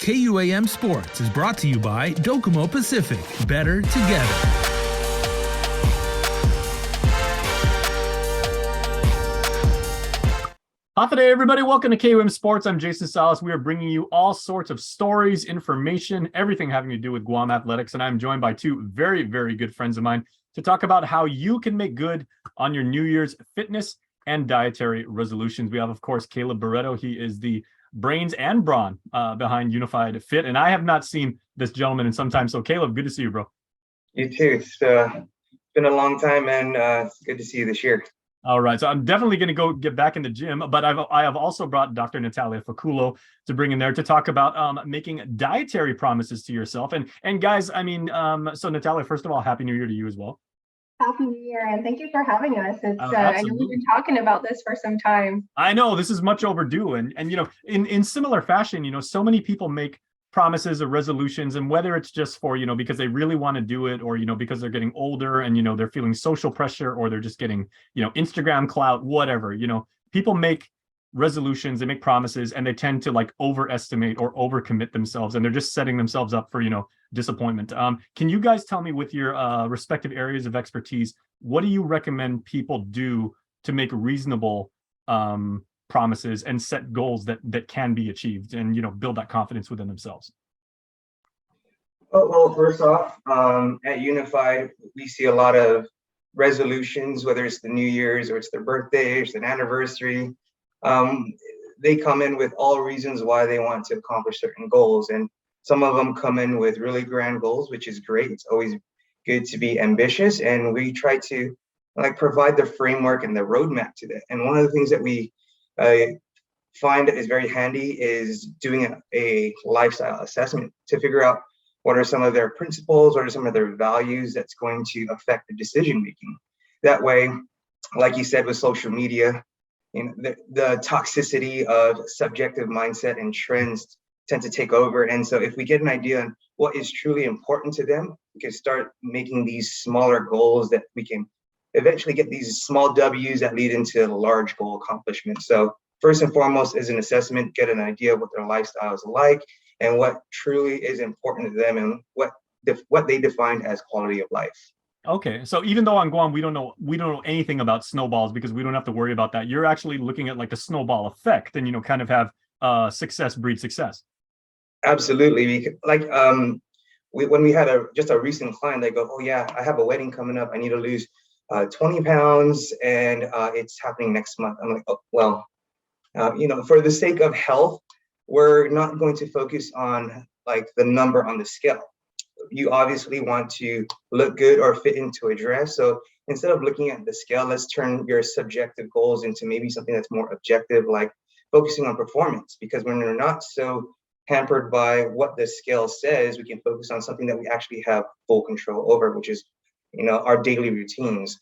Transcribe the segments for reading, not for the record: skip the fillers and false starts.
KUAM Sports is brought to you by Docomo Pacific. Better together. Half a day, everybody. Welcome to KUM Sports. I'm Jason Salas. We are bringing you all sorts of stories, information, everything having to do with Guam athletics. And I'm joined by two very, very good friends of mine to talk about how you can make good on your New Year's fitness and dietary resolutions. We have, of course, Caleb Barretto. He is the brains and brawn behind Unified Fit. And I have not seen this gentleman in some time. So, Caleb, good to see you, bro. You too. It's been a long time, and it's good to see you this year. All right, so I'm definitely going to go get back in the gym, but I have also brought Dr. Natalia Faculo to bring in there to talk about making dietary promises to yourself. And guys, I mean, so Natalia, first of all, Happy New Year to you as well. Happy New Year, and thank you for having us. It's I know we've been talking about this for some time. I know this is much overdue, and you know, in similar fashion, you know, so many people make promises or resolutions, and whether it's just for, you know, because they really want to do it, or, you know, because they're getting older and, you know, they're feeling social pressure, or they're just getting, you know, Instagram clout, whatever, you know, people make resolutions, they make promises, and they tend to like overestimate or overcommit themselves, and they're just setting themselves up for, you know, disappointment. Can you guys tell me, with your respective areas of expertise, what do you recommend people do to make reasonable promises and set goals that can be achieved, and, you know, build that confidence within themselves? Well, first off, at Unified, we see a lot of resolutions, whether it's the New Year's or it's their birthday, or it's an anniversary. They come in with all reasons why they want to accomplish certain goals, and some of them come in with really grand goals, which is great. It's always good to be ambitious, and we try to like provide the framework and the roadmap to that. And one of the things that we find that is very handy is doing a lifestyle assessment to figure out what are some of their principles, what are some of their values that's going to affect the decision making. That way, like you said, with social media, you know, the toxicity of subjective mindset and trends tend to take over. And so if we get an idea on what is truly important to them, we can start making these smaller goals that we can eventually get these small W's that lead into large goal accomplishments. So first and foremost is an assessment, get an idea of what their lifestyle is like and what truly is important to them, and what they define as quality of life. Okay, so even though on Guam we don't know anything about snowballs, because we don't have to worry about that, you're actually looking at like the snowball effect, and, you know, kind of have success breed success. Absolutely. Like when we had just a recent client, they go, oh yeah, I have a wedding coming up, I need to lose 20 pounds, and it's happening next month. I'm like, oh, well, you know, for the sake of health, we're not going to focus on like the number on the scale. You obviously want to look good or fit into a dress. So instead of looking at the scale, let's turn your subjective goals into maybe something that's more objective, like focusing on performance. Because when we're not so hampered by what the scale says, we can focus on something that we actually have full control over, which is, you know, our daily routines,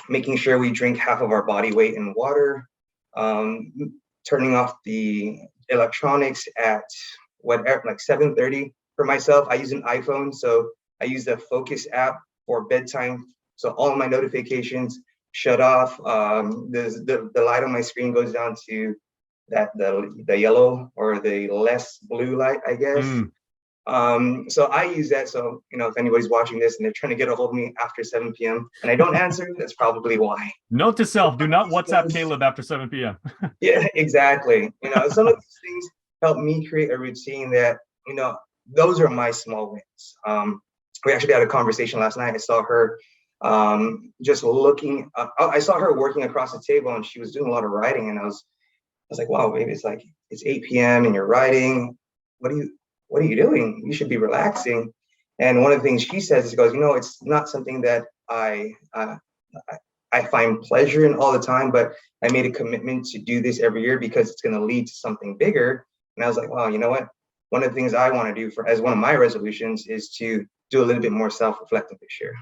making sure we drink half of our body weight in water, turning off the electronics at whatever, like 7:30. For myself, I use an iPhone, so I use the Focus app for bedtime. So all of my notifications shut off. The light on my screen goes down to the yellow or the less blue light, I guess. So I use that. So, you know, if anybody's watching this and they're trying to get a hold of me after 7 p.m. and I don't answer, that's probably why. Note to self, do not WhatsApp Caleb after 7 p.m. Yeah, exactly. You know, some of these things help me create a routine that, you know, those are my small wins. We actually had a conversation last night. I saw her just looking, I saw her working across the table, and she was doing a lot of writing, and I was like, wow, baby, it's 8 p.m. and you're writing. What are you doing? You should be relaxing. And one of the things she says is, she goes, you know, it's not something that I find pleasure in all the time, but I made a commitment to do this every year because it's going to lead to something bigger. And I was like, wow, you know what? One of the things I want to do as one of my resolutions is to do a little bit more self-reflective this year.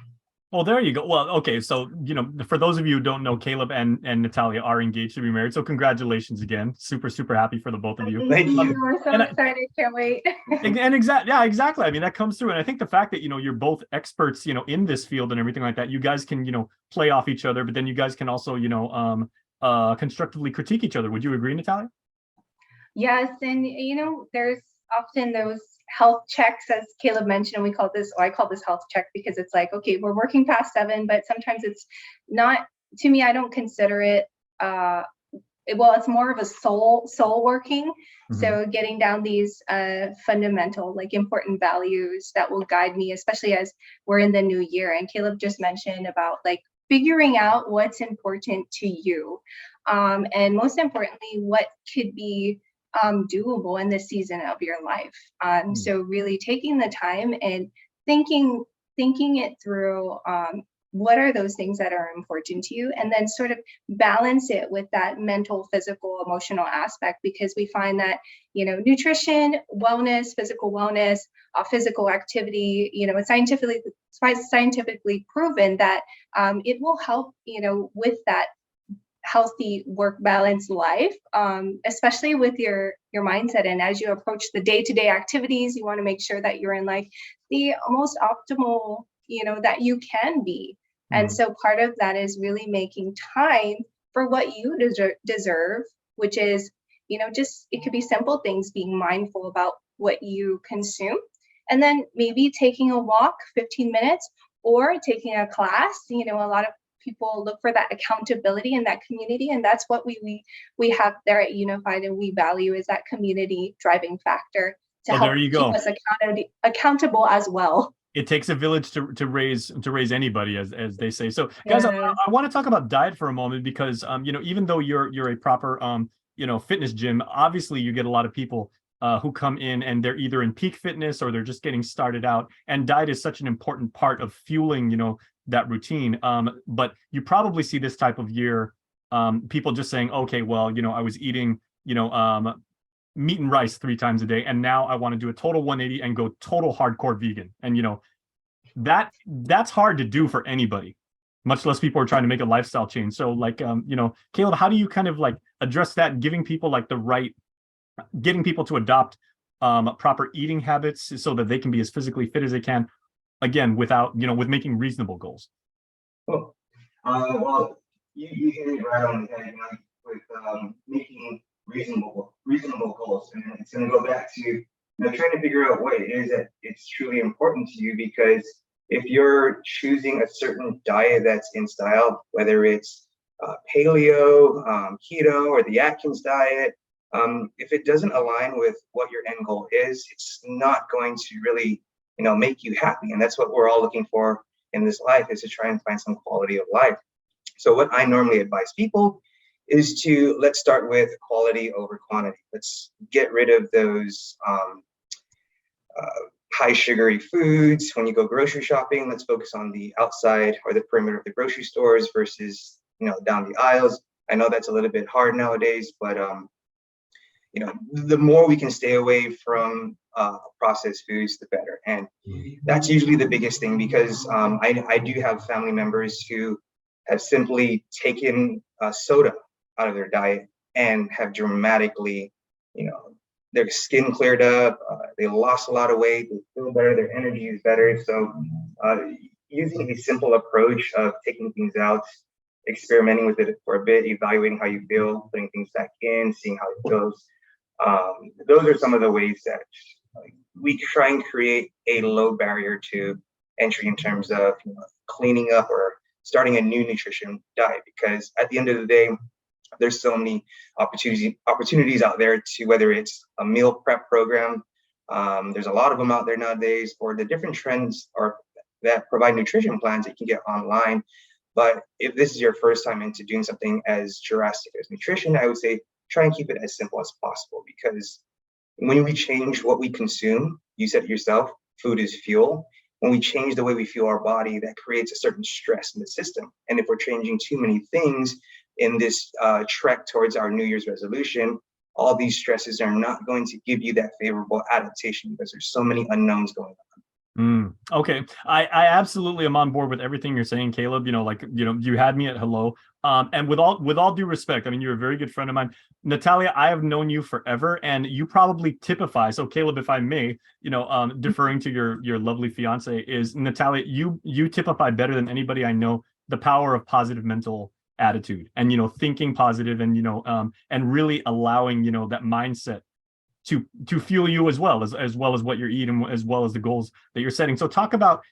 Well, there you go. Well, okay. So, you know, for those of you who don't know, Caleb and Natalia are engaged to be married. So congratulations again. Super, super happy for the both of you. Thank you. We're so excited. Can't wait. And exactly. I mean, that comes through. And I think the fact that, you know, you're both experts, you know, in this field and everything like that, you guys can, you know, play off each other, but then you guys can also, you know, constructively critique each other. Would you agree, Natalia? Yes. And, you know, there's often those health checks, as Caleb mentioned, we call this, or I call this health check, because it's like, okay, we're working past 7, but sometimes it's not, to me, I don't consider it, well, it's more of a soul working. Mm-hmm. So getting down these fundamental, like important values that will guide me, especially as we're in the new year. And Caleb just mentioned about like figuring out what's important to you. And most importantly, what could be doable in this season of your life. So really taking the time and thinking it through, what are those things that are important to you, and then sort of balance it with that mental, physical, emotional aspect, because we find that, you know, nutrition, wellness, physical activity, you know, it's scientifically proven that it will help, you know, with that healthy work balance life, especially with your mindset. And as you approach the day-to-day activities, you want to make sure that you're in like the most optimal, you know, that you can be. And so part of that is really making time for what you deserve, which is, you know, just, it could be simple things, being mindful about what you consume, and then maybe taking a walk 15 minutes or taking a class. You know, a lot of people look for that accountability in that community, and that's what we have there at Unified, and we value is that community driving factor to help keep us accountable as well. It takes a village to raise anybody, as they say. So guys, I want to talk about diet for a moment, because you know, even though you're a proper you know, fitness gym, obviously you get a lot of people who come in and they're either in peak fitness or they're just getting started out, and diet is such an important part of fueling, you know, that routine. But you probably see this type of year, people just saying, okay, well, you know, I was eating, you know, meat and rice 3 times a day, and now I want to do a total 180 and go total hardcore vegan. And you know, that's hard to do for anybody, much less people are trying to make a lifestyle change. So like, you know, Caleb, how do you kind of like address that, getting people to adopt proper eating habits so that they can be as physically fit as they can, again, without, you know, with making reasonable goals? Well, you hit it right on the head, you know, with making reasonable goals, and it's going to go back to, you know, trying to figure out what it is that it's truly important to you. Because if you're choosing a certain diet that's in style, whether it's paleo, keto, or the Atkins diet, if it doesn't align with what your end goal is, it's not going to really, you know, make you happy. And that's what we're all looking for in this life, is to try and find some quality of life. So what I normally advise people is to, let's start with quality over quantity. Let's get rid of those high sugary foods. When you go grocery shopping, let's focus on the outside or the perimeter of the grocery stores versus, you know, down the aisles. I know that's a little bit hard nowadays, but you know, the more we can stay away from processed foods, the better. And that's usually the biggest thing, because I do have family members who have simply taken soda out of their diet and have dramatically, you know, their skin cleared up, they lost a lot of weight, they feel better, their energy is better. So using a simple approach of taking things out, experimenting with it for a bit, evaluating how you feel, putting things back in, seeing how it goes. Those are some of the ways that we try and create a low barrier to entry in terms of, you know, cleaning up or starting a new nutrition diet. Because at the end of the day, there's so many opportunities out there, to whether it's a meal prep program, there's a lot of them out there nowadays, or the different trends that provide nutrition plans that you can get online. But if this is your first time into doing something as drastic as nutrition, I would say try and keep it as simple as possible. Because when we change what we consume, you said it yourself, food is fuel. When we change the way we fuel our body, that creates a certain stress in the system. And if we're changing too many things in this trek towards our New Year's resolution, all these stresses are not going to give you that favorable adaptation, because there's so many unknowns going on. Okay, I absolutely am on board with everything you're saying, Caleb. You know, like, you know, you had me at hello. And with all due respect, I mean, you're a very good friend of mine. Natalia, I have known you forever, and you probably typify. So Caleb, if I may, you know, deferring to your lovely fiance, is Natalia, you typify better than anybody I know the power of positive mental attitude, and, you know, thinking positive, and, you know, and really allowing, you know, that mindset to fuel you as well as what you're eating, as well as the goals that you're setting. So talk about,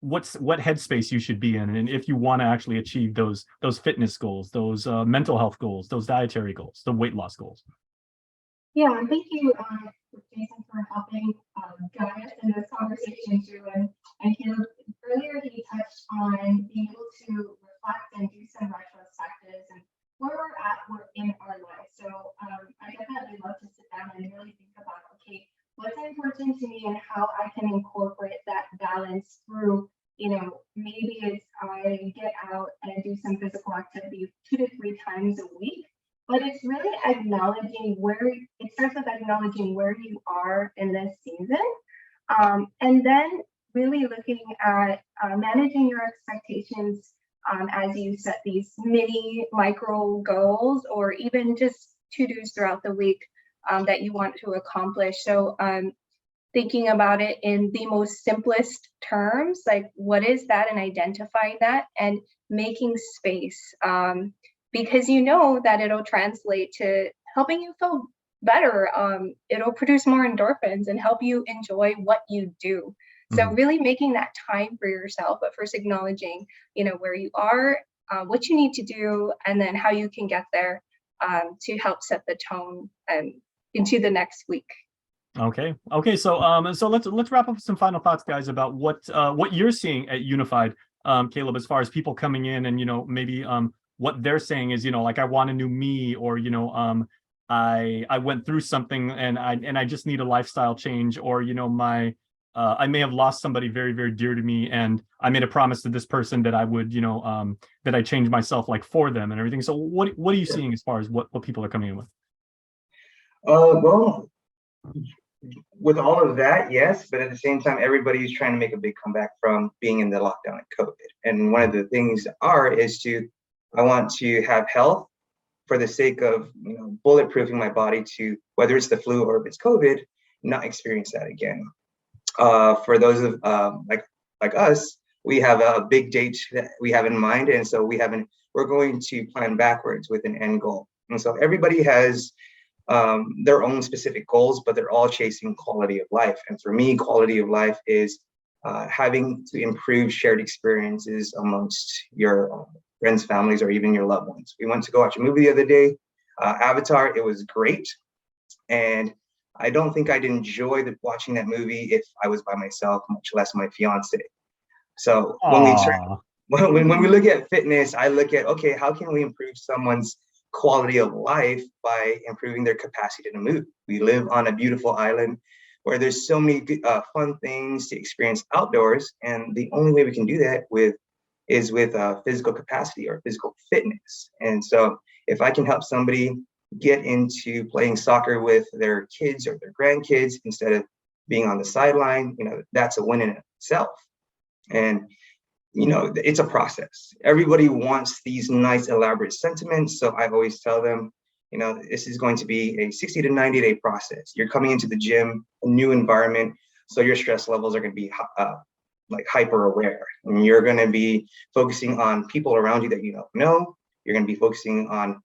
what headspace you should be in, and if you want to actually achieve those fitness goals, those mental health goals, those dietary goals, the weight loss goals. Yeah, and thank you, Jason, for helping guide us in this conversation too. And Caleb, earlier he touched on being able to reflect and do some retrospectives and where we're at in our lives. So I definitely love to sit down and really think about, okay, what's important to me and how I can incorporate that balance through, maybe it's I get out and do some physical activity 2 to 3 times a week. But it's really acknowledging it starts with acknowledging where you are in this season. And then really looking at managing your expectations as you set these mini micro goals, or even just to-dos throughout the week that you want to accomplish. So thinking about it in the most simplest terms, like what is that, and identifying that and making space. Because that it'll translate to helping you feel better. It'll produce more endorphins and help you enjoy what you do. So really making that time for yourself, but first acknowledging, where you are, what you need to do, and then how you can get there to help set the tone into the next week. Okay. So let's wrap up with some final thoughts, guys, about what you're seeing at Unified, Caleb, as far as people coming in and maybe what they're saying is, like, I want a new me, or, I went through something and I just need a lifestyle change, or, I may have lost somebody very, very dear to me, and I made a promise to this person that I would, that I change myself, like, for them and everything. So what are you seeing as far as what people are coming in with? Well, with all of that, yes, but at the same time, everybody's trying to make a big comeback from being in the lockdown and COVID. And one of the things I want to have health for the sake of, bulletproofing my body to, whether it's the flu or if it's COVID, not experience that again. For those of like us, we have a big date that we have in mind, and so we're going to plan backwards with an end goal. And so everybody has their own specific goals, but they're all chasing quality of life. And for me, quality of life is having to improve shared experiences amongst your friends, families, or even your loved ones. We went to go watch a movie the other day, Avatar. It was great, and I don't think I'd enjoy watching that movie if I was by myself, much less my fiance. So when we look at fitness, I look at, okay, how can we improve someone's quality of life by improving their capacity to move? We live on a beautiful island where there's so many fun things to experience outdoors, and the only way we can do that is with physical capacity or physical fitness. And so if I can help somebody get into playing soccer with their kids or their grandkids instead of being on the sideline, that's a win in itself. And it's a process. Everybody wants these nice elaborate sentiments, so I always tell them, this is going to be a 60 to 90-day process. You're coming into the gym, a new environment, so your stress levels are going to be like hyper aware, and you're going to be focusing on people around you that you don't know. You're going to be focusing on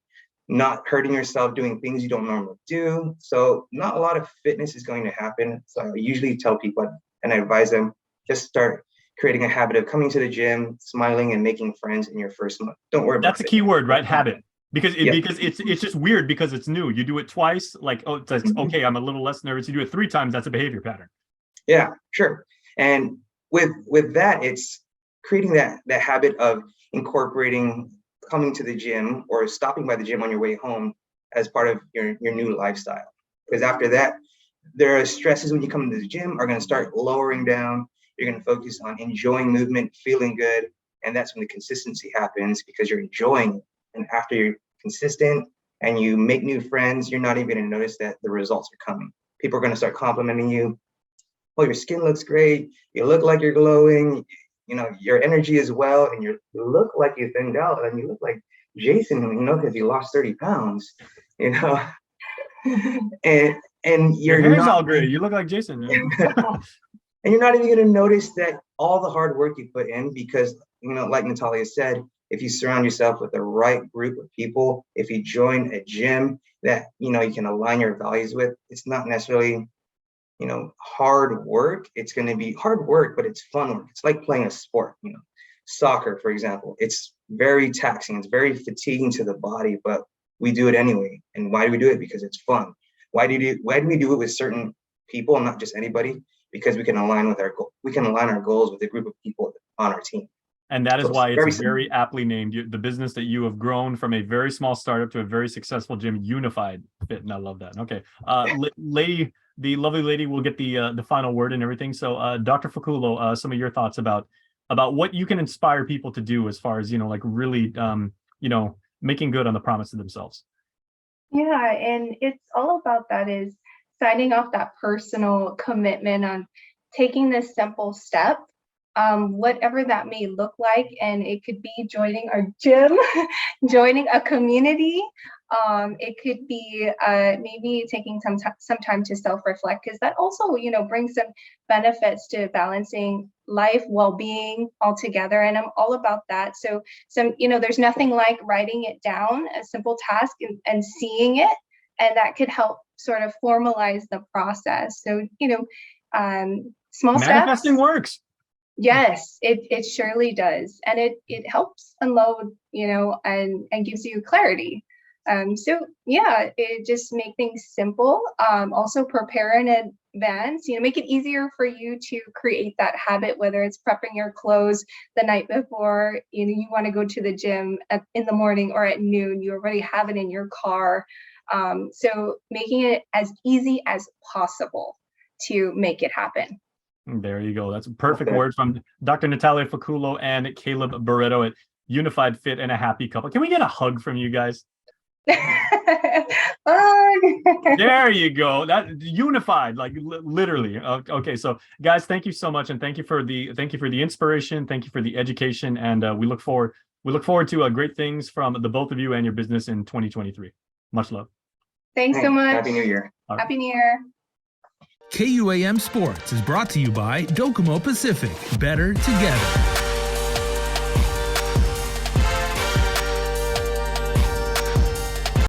not hurting yourself doing things you don't normally do. So not a lot of fitness is going to happen. So I usually tell people, and I advise them, just start creating a habit of coming to the gym, smiling, and making friends in your first month. Don't worry about that's the key word, right? Habit. Because it's just weird because it's new. You do it twice, like, oh, it's okay, I'm a little less nervous. You do it 3 times, that's a behavior pattern. Yeah, sure. And with that, it's creating that habit of incorporating coming to the gym or stopping by the gym on your way home as part of your new lifestyle. Because after that, there are stresses when you come into the gym are going to start lowering down. You're going to focus on enjoying movement, feeling good, and that's when the consistency happens because you're enjoying it. And after you're consistent and you make new friends, you're not even going to notice that the results are coming. People are going to start complimenting you. Oh, your skin looks great. You look like you're glowing. Your energy is well, and you look like you thinned out, and you look like Jason, because you lost 30 pounds, and your hair's all great. You look like Jason. And you're not even going to notice that all the hard work you put in, because, like Natalia said, if you surround yourself with the right group of people, if you join a gym that, you know, you can align your values with, it's not necessarily, you know, hard work. It's going to be hard work, but it's fun work. It's like playing a sport, you know, soccer, for example. It's very taxing. It's very fatiguing to the body, but we do it anyway. And why do we do it? Because it's fun. Why do we do it with certain people and not just anybody? Because we can align with our goal. We can align our goals with a group of people on our team. And that is So why it's simple. very aptly named. The business that you have grown from a very small startup to a very successful gym, Unified Fit. And I love that. Okay. Lady, the lovely lady will get the final word and everything. So Dr. Faculo, some of your thoughts about what you can inspire people to do as far as, you know, like really, you know, making good on the promise to themselves. Yeah, and it's all about that is signing off that personal commitment on taking this simple step, whatever that may look like. And it could be joining our gym, joining a community. It could be maybe taking some time to self-reflect, because that also, you know, brings some benefits to balancing life, well-being all together. And I'm all about that. So you know, there's nothing like writing it down, a simple task, and seeing it, and that could help sort of formalize the process. So, you know, small Manifesting steps. works. Yes, it surely does. And it helps unload, you know, and gives you clarity. So yeah, it just make things simple. Also prepare in advance, you know, make it easier for you to create that habit, whether it's prepping your clothes the night before, you know, you want to go to the gym in the morning or at noon, you already have it in your car. So making it as easy as possible to make it happen. There you go. That's a perfect word from Dr. Natalia Faculo and Caleb Barretto at Unified Fit and a Happy Couple. Can we get a hug from you guys? There you go. That unified, like literally. Okay, so guys, thank you so much, and thank you for the inspiration, thank you for the education, and we look forward to great things from the both of you and your business in 2023. Much love. Thanks so much. Happy New Year. Right. Happy New Year. KUAM Sports is brought to you by Docomo Pacific. Better together.